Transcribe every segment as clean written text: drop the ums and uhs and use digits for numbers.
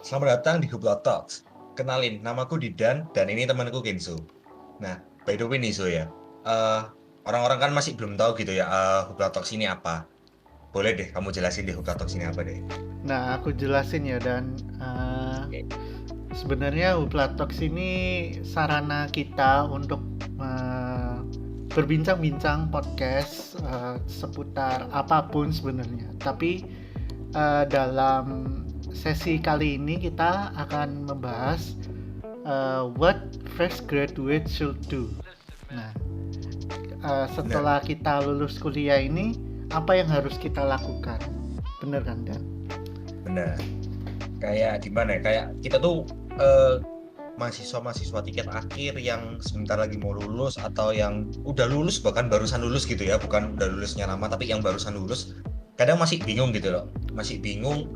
Selamat datang di Hubla Talks. Kenalin, namaku Didan dan ini temanku Kenzo. Nah, by the way nih Zo ya, eh, orang-orang kan masih belum tahu gitu ya, Hubla Talks ini apa. Boleh deh, kamu jelasin deh Hubla Talks ini apa deh. Nah, aku jelasin ya dan Oke. sebenarnya Uplatox ini sarana kita untuk uh, berbincang-bincang podcast seputar apapun sebenarnya. Tapi dalam sesi kali ini kita akan membahas what fresh graduate should do. Nah, Bener, setelah kita lulus kuliah ini apa yang harus kita lakukan? Bener kan, Dan? bener. Kayak gimana ya, kayak kita tuh eh, mahasiswa-mahasiswa tingkat akhir yang sebentar lagi mau lulus atau yang udah lulus bahkan barusan lulus gitu ya, bukan udah lulusnya lama tapi yang barusan lulus kadang masih bingung gitu loh, masih bingung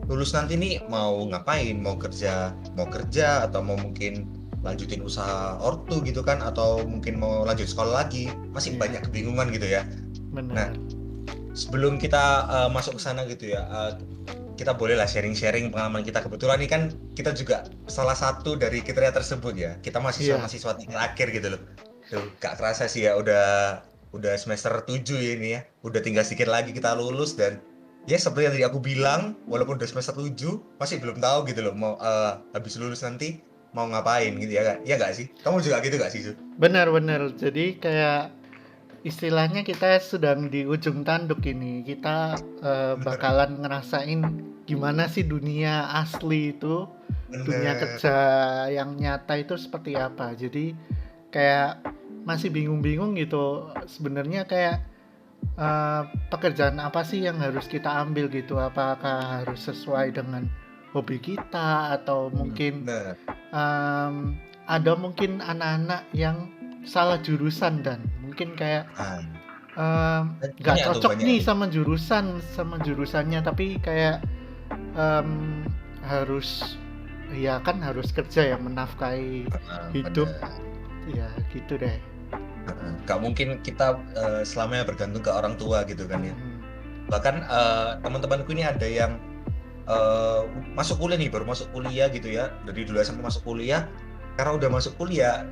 lulus nanti nih mau ngapain, mau kerja atau mau mungkin lanjutin usaha ortu gitu kan, atau mungkin mau lanjut sekolah lagi, masih Iya, banyak kebingungan gitu ya. Nah, bener. sebelum kita masuk ke sana gitu ya, kita bolehlah sharing-sharing pengalaman kita. Kebetulan nih kan kita juga salah satu dari kriteria tersebut ya. Kita Iya, mahasiswa-mahasiswa tingkat akhir gitu loh. Tuh, gak kerasa sih ya udah semester 7 ya ini ya. Udah tinggal sedikit lagi kita lulus dan ya seperti yang tadi aku bilang, walaupun udah semester 7 masih belum tahu gitu loh mau habis lulus nanti mau ngapain gitu ya gak? Ya gak sih? Kamu juga gitu gak sih, Su? benar-benar. Jadi kayak istilahnya kita sedang di ujung tanduk ini. Kita Bener, bakalan ngerasain gimana sih dunia asli itu, dunia bener. kerja yang nyata itu seperti apa. Jadi kayak masih bingung-bingung gitu. Sebenarnya kayak eh, pekerjaan apa sih yang harus kita ambil gitu? Apakah harus sesuai dengan hobi kita atau mungkin Bener. um, ada mungkin anak-anak yang salah jurusan dan mungkin kayak Ah, nggak banyak tuh, cocok banyak nih tuh. sama jurusannya tapi kayak um, harus ya kan harus kerja ya menafkahi hidup Bener. ya gitu deh. Nggak mungkin kita selamanya bergantung ke orang tua gitu kan ya. Mm-mm. Bahkan teman-temanku ini ada yang masuk kuliah nih, baru masuk kuliah gitu ya, dari dulu sampai masuk kuliah. Karena udah masuk kuliah,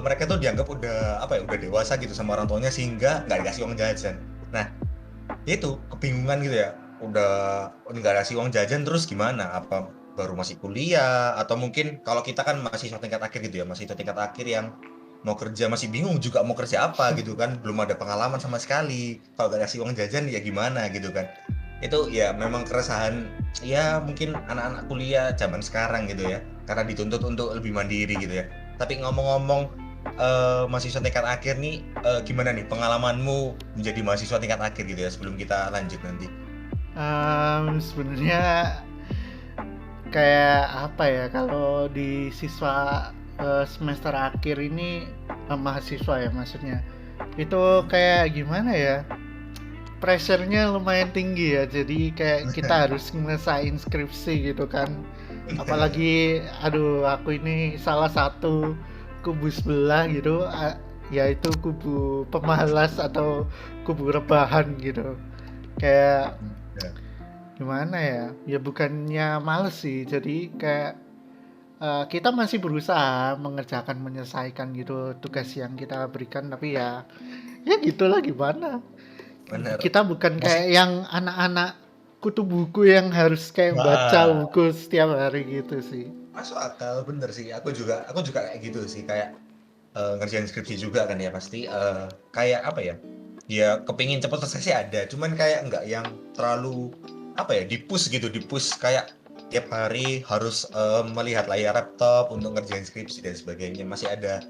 mereka tuh dianggap udah apa ya, udah dewasa gitu sama orang tuanya sehingga nggak dikasih uang jajan. Nah, itu kebingungan gitu ya. Udah nggak dikasih uang jajan terus gimana? Apa baru masih kuliah atau mungkin kalau kita kan masih tingkat akhir gitu ya, masih tingkat akhir yang mau kerja masih bingung juga mau kerja apa gitu kan, belum ada pengalaman sama sekali, kalau gak kasih uang jajan ya gimana gitu kan. Itu ya memang keresahan ya mungkin anak-anak kuliah zaman sekarang gitu ya, karena dituntut untuk lebih mandiri gitu ya. Tapi ngomong-ngomong mahasiswa tingkat akhir nih, gimana nih pengalamanmu menjadi mahasiswa tingkat akhir gitu ya sebelum kita lanjut nanti. Sebenarnya kayak apa ya kalau di siswa semester akhir ini mahasiswa ya maksudnya itu kayak gimana ya, pressure-nya lumayan tinggi ya jadi kayak kita harus ngelesain skripsi gitu kan, Bener. apalagi aduh aku ini salah satu kubu sebelah gitu, yaitu kubu pemalas atau kubu rebahan gitu. Kayak Ya. gimana ya, ya bukannya males sih jadi kayak kita masih berusaha mengerjakan menyelesaikan gitu tugas yang kita berikan tapi ya ya gitulah gimana, Bener. kita bukan Masih kayak yang anak-anak kutu buku yang harus kayak baca wah, buku setiap hari gitu sih. masuk akal bener sih. Aku juga kayak gitu sih, kayak ngerjain skripsi juga kan ya pasti, kayak apa ya, ya kepingin cepet selesai sih ada, cuman kayak nggak yang terlalu apa ya, di-push gitu, di-push kayak tiap hari harus melihat layar laptop untuk ngerjain skripsi dan sebagainya. Masih ada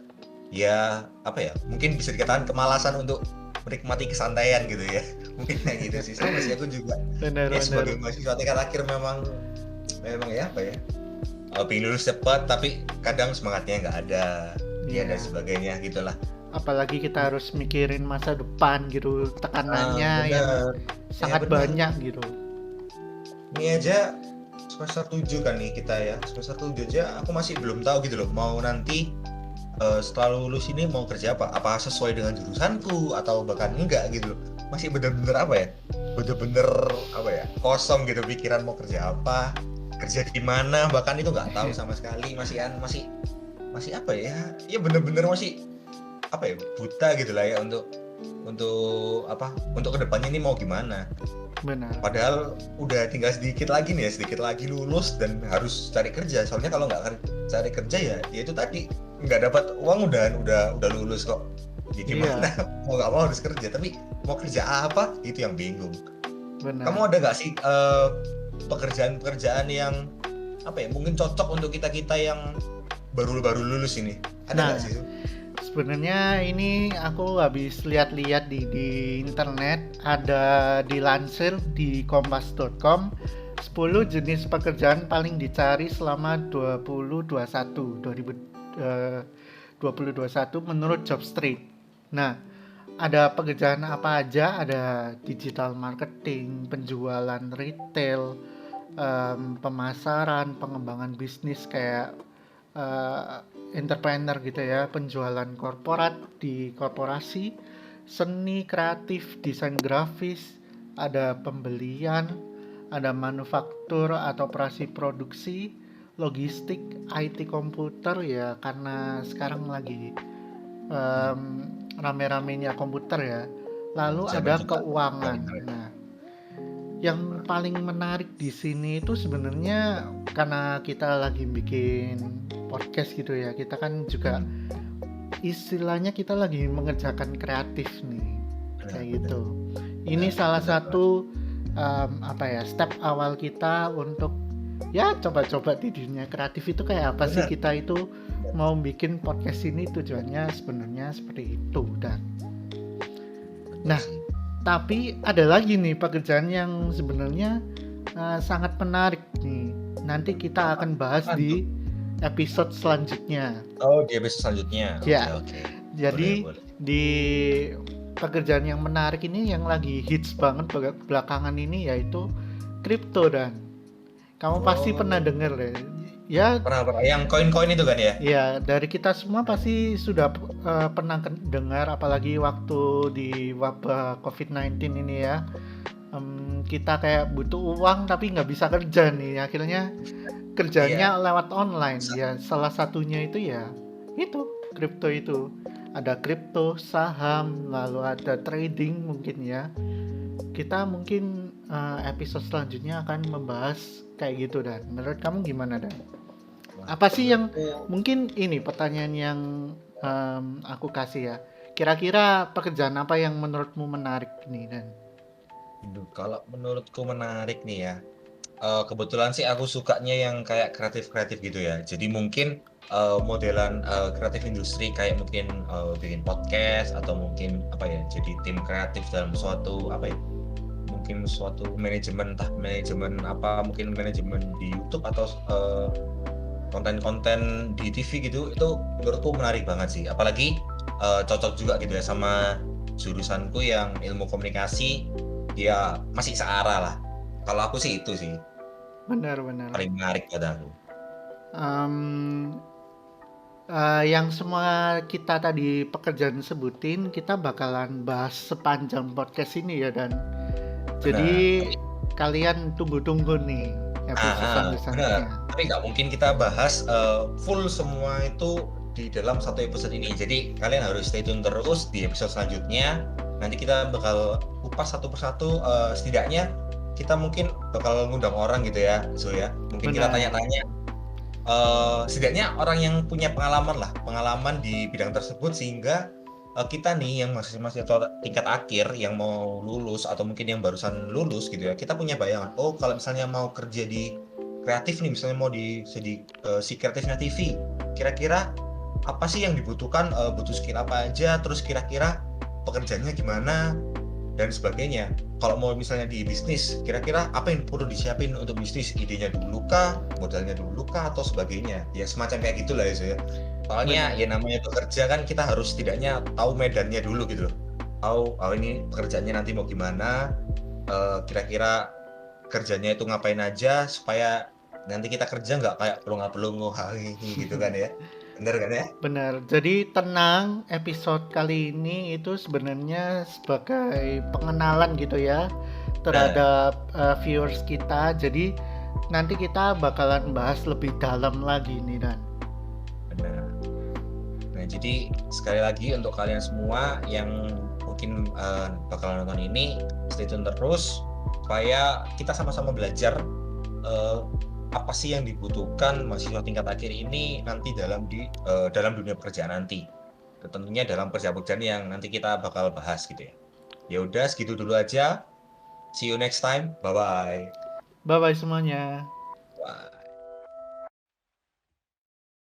ya apa ya, mungkin bisa dikatakan kemalasan untuk menikmati kesantaian gitu ya. Mungkin kayak gitu sih, sama sih aku juga. Ya sebagai Bener-bener. mahasiswa tingkat akhir memang memang ya apa ya, pengen lulus cepat tapi kadang semangatnya nggak ada, ya dan Iya, sebagainya gitulah. apalagi kita harus mikirin masa depan gitu, tekanannya yang Bener, ya sangat bener. banyak gitu. Ini aja semester 7 kan nih kita ya, semester 7 aja aku masih belum tahu gitu loh mau nanti setelah lulus ini mau kerja apa sesuai dengan jurusanku atau bahkan enggak gitu loh. Masih bener-bener apa ya, bener-bener apa ya, kosong gitu pikiran mau kerja apa. kerja di mana, bahkan itu nggak tahu sama sekali, masih apa ya, ya bener-bener masih apa ya, buta gitu lah ya untuk kedepannya ini mau gimana. Benar. Padahal udah tinggal sedikit lagi nih ya, sedikit lagi lulus dan harus cari kerja. Soalnya kalau nggak cari kerja ya itu tadi nggak dapat uang, udah lulus kok. Ya gimana? Iya, Mau nggak mau harus kerja. Tapi mau kerja apa? Itu yang bingung. benar. Kamu ada nggak sih pekerjaan-pekerjaan yang apa ya? Mungkin cocok untuk kita yang baru lulus ini. Ada Nah, nggak sih? sebenarnya ini aku habis lihat-lihat di internet, ada dilansir di kompas.com 10 jenis pekerjaan paling dicari selama 2021 menurut Jobstreet. Nah, ada pekerjaan apa aja? Ada digital marketing, penjualan retail, pemasaran, pengembangan bisnis kayak eh, entrepreneur gitu ya, penjualan korporat di korporasi, seni kreatif, desain grafis, ada pembelian, ada manufaktur atau operasi produksi, logistik, IT komputer ya karena sekarang lagi em, rame-ramenya komputer ya. Lalu Zaman ada juga keuangan. internet. Nah, yang paling menarik di sini itu sebenarnya karena kita lagi bikin podcast gitu ya, kita kan juga istilahnya kita lagi mengerjakan kreatif nih, Benar, kayak benar, gitu. Ini benar, salah benar banget. satu apa ya, step awal kita untuk ya coba-coba di dunia kreatif itu kayak apa sih, Benar, kita itu benar, mau bikin podcast ini tujuannya sebenarnya seperti itu. Dan benar nah, sih. tapi ada lagi nih pekerjaan yang sebenarnya sangat menarik nih. Nanti kita Apa? akan bahas Apaan tuh? di episode selanjutnya. Oh, di episode selanjutnya. Oke, Ya, oke. Boleh, jadi boleh. di pekerjaan yang menarik ini yang lagi hits banget belakangan ini yaitu kripto. Dan kamu pasti pernah Oh, dengar deh. Ya, pernah. Yang koin-koin itu kan ya? ya, dari kita semua pasti sudah pernah dengar, apalagi waktu di wabah COVID-19 ini ya. Kita kayak butuh uang tapi nggak bisa kerja nih. Akhirnya Iya. kerjanya lewat online. Sa- Ya, salah satunya itu ya itu kripto itu. Ada kripto, saham, lalu ada trading mungkin ya. Kita mungkin episode selanjutnya akan membahas kayak gitu. Dan menurut kamu gimana, Dan? Wah, Apa sih yang menurutku, mungkin ini pertanyaan yang aku kasih ya. Kira-kira pekerjaan apa yang menurutmu menarik nih, Dan? kalau menurutku menarik nih ya. Kebetulan sih aku sukanya yang kayak kreatif-kreatif gitu ya. Jadi mungkin modelan kreatif industri kayak mungkin bikin podcast atau mungkin apa ya, jadi tim kreatif dalam suatu apa ya, mungkin suatu manajemen, entah manajemen apa, mungkin manajemen di YouTube atau konten-konten di TV gitu. Itu menurutku menarik banget sih, apalagi cocok juga gitu ya sama jurusanku yang ilmu komunikasi, ya masih searah lah. Kalau aku sih itu sih Benar-benar. paling menarik buat aku. Em, yang semua kita tadi pekerjaan sebutin, kita bakalan bahas sepanjang podcast ini ya. Dan Benar, jadi tapi kalian tunggu-tunggu nih episode benar. selanjutnya. Tapi nggak mungkin kita bahas full semua itu di dalam satu episode ini. Jadi kalian harus stay tune terus di episode selanjutnya. Nanti kita bakal kupas satu persatu. Setidaknya kita mungkin bakal ngundang orang gitu ya, Zo ya. Mungkin kita Benar, tanya-tanya. Setidaknya orang yang punya pengalaman di bidang tersebut, sehingga kita nih yang masih atau tingkat akhir yang mau lulus atau mungkin yang barusan lulus gitu ya, kita punya bayangan, oh kalau misalnya mau kerja di kreatif nih, misalnya mau si kreatifnya TV, kira-kira apa sih yang dibutuhkan, butuh skill apa aja, terus kira-kira pekerjaannya gimana dan sebagainya. Kalau mau misalnya di bisnis, kira-kira apa yang perlu disiapin untuk bisnis, idenya dulu kah, modalnya dulu kah, atau sebagainya, ya semacam kayak gitulah ya saya. Soalnya ya benar. namanya bekerja kan, kita harus setidaknya tahu medannya dulu gitu loh, tahu ini pekerjaannya nanti mau gimana, kira-kira kerjanya itu ngapain aja, supaya nanti kita kerja nggak kayak pelongo-pelongo gitu kan ya, bener kan ya. Benar. Jadi tenang, episode kali ini itu sebenarnya sebagai pengenalan gitu ya Nah, terhadap viewers kita. Jadi nanti kita bakalan bahas lebih dalam lagi nih Dan. Benar. Nah, jadi sekali lagi untuk kalian semua yang mungkin bakal nonton ini, stay tune terus supaya kita sama-sama belajar apa sih yang dibutuhkan mahasiswa tingkat akhir ini nanti dalam dunia pekerjaan nanti. Tentunya dalam pekerjaan yang nanti kita bakal bahas gitu ya. Ya udah segitu dulu aja. See you next time. Bye bye. Bye bye semuanya.